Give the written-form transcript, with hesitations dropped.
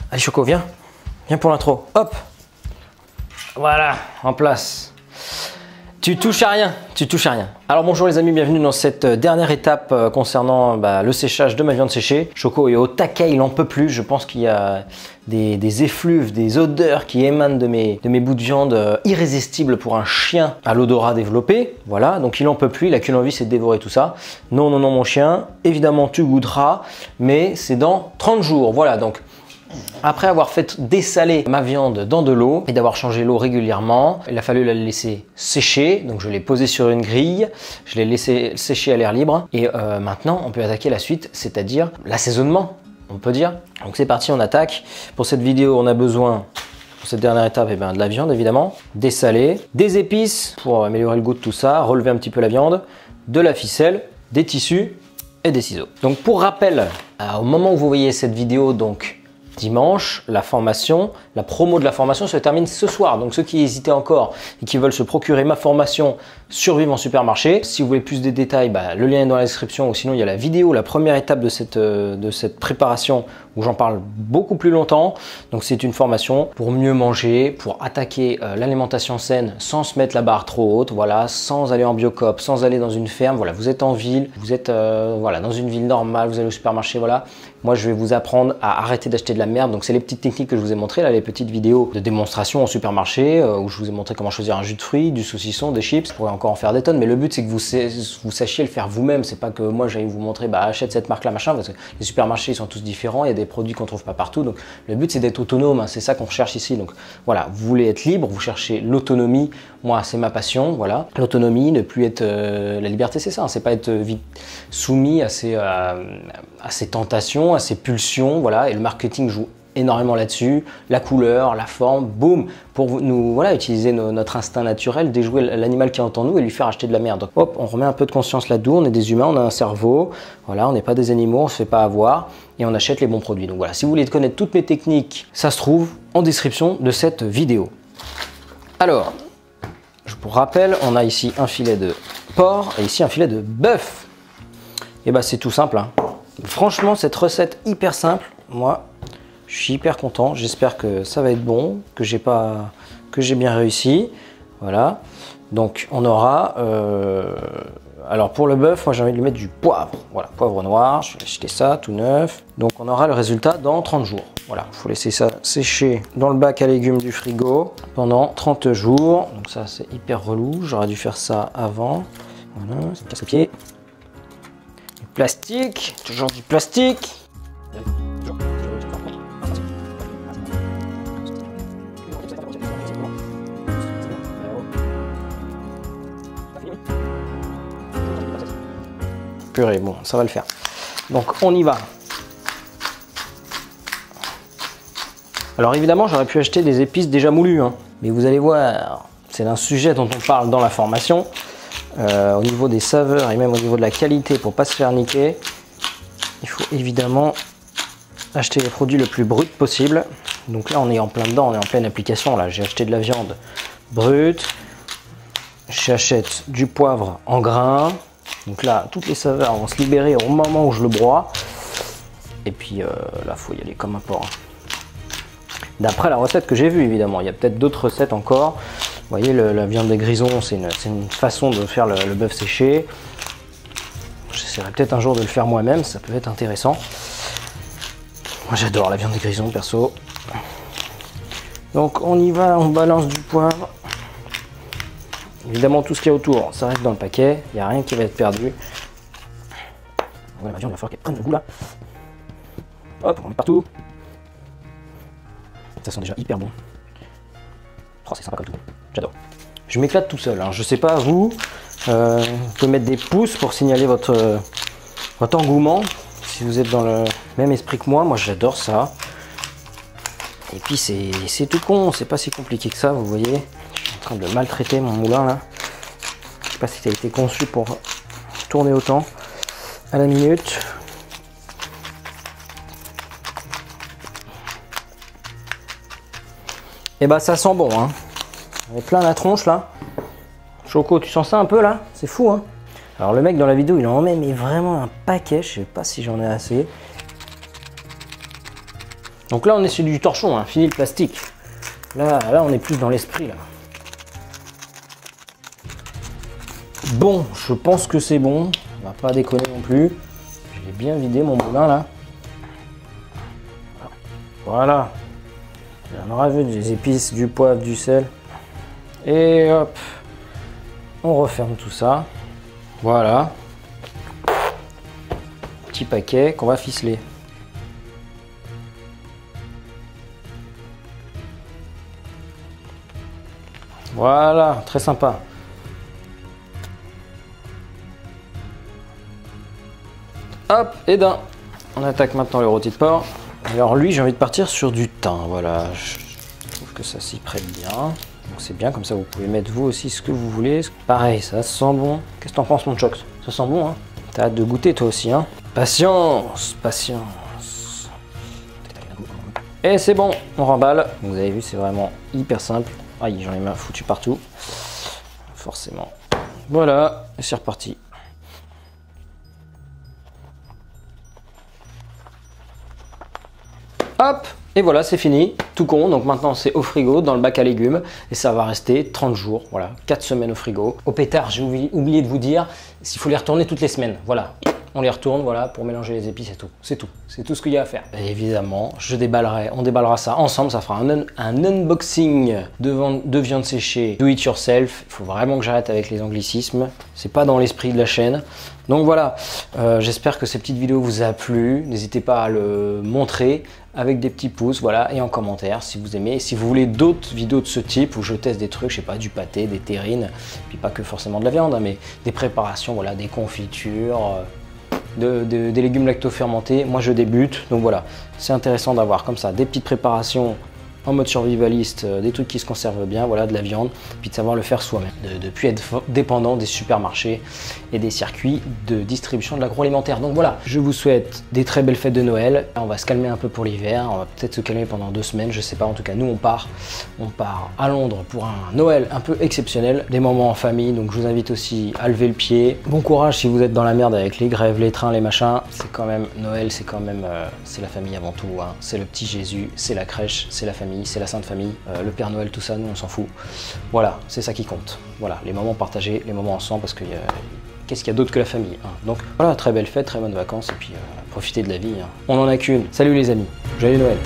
Allez Choco, viens. Viens pour l'intro. Hop. Voilà, en place. Tu touches à rien, tu touches à rien. Alors bonjour les amis, bienvenue dans cette dernière étape concernant le séchage de ma viande séchée. Choco est au taquet, il n'en peut plus. Je pense qu'il y a des effluves, des odeurs qui émanent de mes bouts de viande irrésistibles pour un chien à l'odorat développé. Voilà, donc il n'en peut plus, il a qu'une envie, c'est de dévorer tout ça. Non, non, non mon chien, évidemment tu goûteras, mais c'est dans 30 jours. Voilà, donc après avoir fait dessaler ma viande dans de l'eau et d'avoir changé l'eau régulièrement, il a fallu la laisser sécher. Donc je l'ai posée sur une grille, je l'ai laissé sécher à l'air libre et maintenant on peut attaquer la suite, c'est-à-dire l'assaisonnement, on peut dire. Donc c'est parti, on attaque. Pour cette vidéo, on a besoin, pour cette dernière étape, de la viande évidemment, dessaler, des épices pour améliorer le goût de tout ça, relever un petit peu la viande, de la ficelle, des tissus et des ciseaux. Donc pour rappel, au moment où vous voyez cette vidéo, donc dimanche, la formation, la promo de la formation se termine ce soir. Donc ceux qui hésitaient encore et qui veulent se procurer ma formation Survivre en supermarché, si vous voulez plus de détails, le lien est dans la description, ou sinon il y a la vidéo, la première étape de cette préparation où j'en parle beaucoup plus longtemps. Donc c'est une formation pour mieux manger, pour attaquer l'alimentation saine sans se mettre la barre trop haute, voilà, sans aller en Biocoop, sans aller dans une ferme. Voilà, vous êtes en ville, vous êtes voilà, dans une ville normale, vous allez au supermarché, voilà. Moi je vais vous apprendre à arrêter d'acheter de la merde. Donc c'est les petites techniques que je vous ai montrées là, les petites vidéos de démonstration au supermarché où je vous ai montré comment choisir un jus de fruits, du saucisson, des chips. Je pourrais encore en faire des tonnes, mais le but c'est que vous sachiez le faire vous-même. C'est pas que moi j'allais vous montrer achète cette marque là machin, parce que les supermarchés ils sont tous différents, il y a des produits qu'on trouve pas partout. Donc le but c'est d'être autonome, hein, c'est ça qu'on recherche ici. Donc voilà, vous voulez être libre, vous cherchez l'autonomie. Moi c'est ma passion, voilà. L'autonomie, ne plus être la liberté, c'est ça, hein, c'est pas être vite soumis à ces tentations, à ces pulsions, voilà. Et le marketing joue énormément là-dessus, la couleur, la forme, boum, pour nous, voilà, utiliser notre instinct naturel, déjouer l'animal qui est en nous et lui faire acheter de la merde. Donc hop, on remet un peu de conscience là-dedans, on est des humains, on a un cerveau, voilà, on n'est pas des animaux, on ne se fait pas avoir et on achète les bons produits. Donc voilà, si vous voulez connaître toutes mes techniques, ça se trouve en description de cette vidéo. Alors, je vous rappelle, on a ici un filet de porc et ici un filet de bœuf. Et c'est tout simple, hein. Franchement, cette recette hyper simple, moi, je suis hyper content. J'espère que ça va être bon, que j'ai bien réussi. Voilà. Donc, on aura... alors, pour le bœuf, moi, j'ai envie de lui mettre du poivre. Voilà, poivre noir. Je vais acheter ça, tout neuf. Donc, on aura le résultat dans 30 jours. Voilà, il faut laisser ça sécher dans le bac à légumes du frigo pendant 30 jours. Donc, ça, c'est hyper relou. J'aurais dû faire ça avant. Voilà, ça me casse le pied. Plastique, toujours du plastique. Purée, bon, ça va le faire. Donc on y va. Alors évidemment, j'aurais pu acheter des épices déjà moulues, hein. Mais vous allez voir, c'est un sujet dont on parle dans la formation. Au niveau des saveurs et même au niveau de la qualité, pour pas se faire niquer, il faut évidemment acheter les produits le plus brut possible. Donc là on est en plein dedans, on est en pleine application. Là j'ai acheté de la viande brute, j'achète du poivre en grains. Donc là toutes les saveurs vont se libérer au moment où je le broie. Et puis là faut y aller comme un porc. D'après la recette que j'ai vue évidemment, il y a peut-être d'autres recettes encore. Vous voyez, la viande des grisons, c'est une façon de faire le bœuf séché. J'essaierai peut-être un jour de le faire moi-même, ça peut être intéressant. Moi j'adore la viande des grisons perso. Donc on y va, on balance du poivre. Évidemment tout ce qu'il y a autour, ça reste dans le paquet, il n'y a rien qui va être perdu. Voilà, la viande, il va falloir qu'elle prenne le goût là. Hop, on met partout. Ça sent déjà hyper bon. Oh, c'est sympa comme tout. J'adore. Je m'éclate tout seul, hein. Je sais pas vous, vous pouvez mettre des pouces pour signaler votre engouement. Si vous êtes dans le même esprit que moi j'adore ça. Et puis c'est tout con, c'est pas si compliqué que ça, vous voyez. Je suis en train de maltraiter mon moulin là. Je sais pas si ça a été conçu pour tourner autant à la minute. Et ça sent bon, hein. On est plein la tronche là. Choco, tu sens ça un peu là? C'est fou, hein. Alors le mec dans la vidéo, il en met mais vraiment un paquet. Je sais pas si j'en ai assez. Donc là, on est sur du torchon, hein, fini le plastique. Là, on est plus dans l'esprit, là. Bon, je pense que c'est bon. On va pas déconner non plus. Je l'ai bien vidé, mon moulin, là. Voilà. On aura vu des épices, du poivre, du sel. Et hop. On referme tout ça. Voilà. Petit paquet qu'on va ficeler. Voilà, très sympa. Hop, et d'un. On attaque maintenant le rôti de porc. Alors lui, j'ai envie de partir sur du thym. Voilà, je trouve que ça s'y prête bien. Donc c'est bien, comme ça vous pouvez mettre vous aussi ce que vous voulez. Pareil, ça sent bon. Qu'est-ce que t'en penses, mon choc? Ça sent bon, hein? T'as hâte de goûter toi aussi, hein? Patience, patience. Et c'est bon, on remballe. Vous avez vu, c'est vraiment hyper simple. Aïe, j'en ai mis foutu partout. Forcément. Voilà, et c'est reparti. Hop, et voilà, c'est fini, tout con. Donc maintenant c'est au frigo, dans le bac à légumes, et ça va rester 30 jours, voilà, 4 semaines au frigo. Au pétard, j'ai oublié de vous dire, s'il faut les retourner toutes les semaines, voilà. On les retourne, voilà, pour mélanger les épices et tout. C'est tout ce qu'il y a à faire. Et évidemment, on déballera ça ensemble, ça fera un unboxing de viande séchée, do it yourself. Il faut vraiment que j'arrête avec les anglicismes, c'est pas dans l'esprit de la chaîne. Donc voilà, j'espère que cette petite vidéo vous a plu. N'hésitez pas à le montrer avec des petits pouces, voilà, et en commentaire si vous aimez. Si vous voulez d'autres vidéos de ce type où je teste des trucs, je sais pas, du pâté, des terrines, puis pas que forcément de la viande, hein, mais des préparations, voilà, des confitures, des légumes lacto-fermentés. Moi je débute, donc voilà, c'est intéressant d'avoir comme ça des petites préparations en mode survivaliste, des trucs qui se conservent bien, voilà, de la viande, puis de savoir le faire soi-même, de ne plus être dépendant des supermarchés et des circuits de distribution de l'agroalimentaire. Donc voilà, je vous souhaite des très belles fêtes de Noël. On va se calmer un peu pour l'hiver, on va peut-être se calmer pendant 2 semaines, je sais pas, en tout cas nous on part à Londres pour un Noël un peu exceptionnel, des moments en famille, donc je vous invite aussi à lever le pied. Bon courage si vous êtes dans la merde avec les grèves, les trains, les machins, c'est quand même Noël, c'est quand même, c'est la famille avant tout, hein. C'est le petit Jésus, c'est la crèche, c'est la famille, c'est la Sainte Famille, le Père Noël, tout ça, nous on s'en fout. Voilà, c'est ça qui compte. Voilà, les moments partagés, les moments ensemble, parce que qu'est-ce qu'il y a d'autre que la famille, hein. Donc voilà, très belle fête, très bonnes vacances, et puis profitez de la vie, hein. On en a qu'une. Salut les amis, joyeux Noël.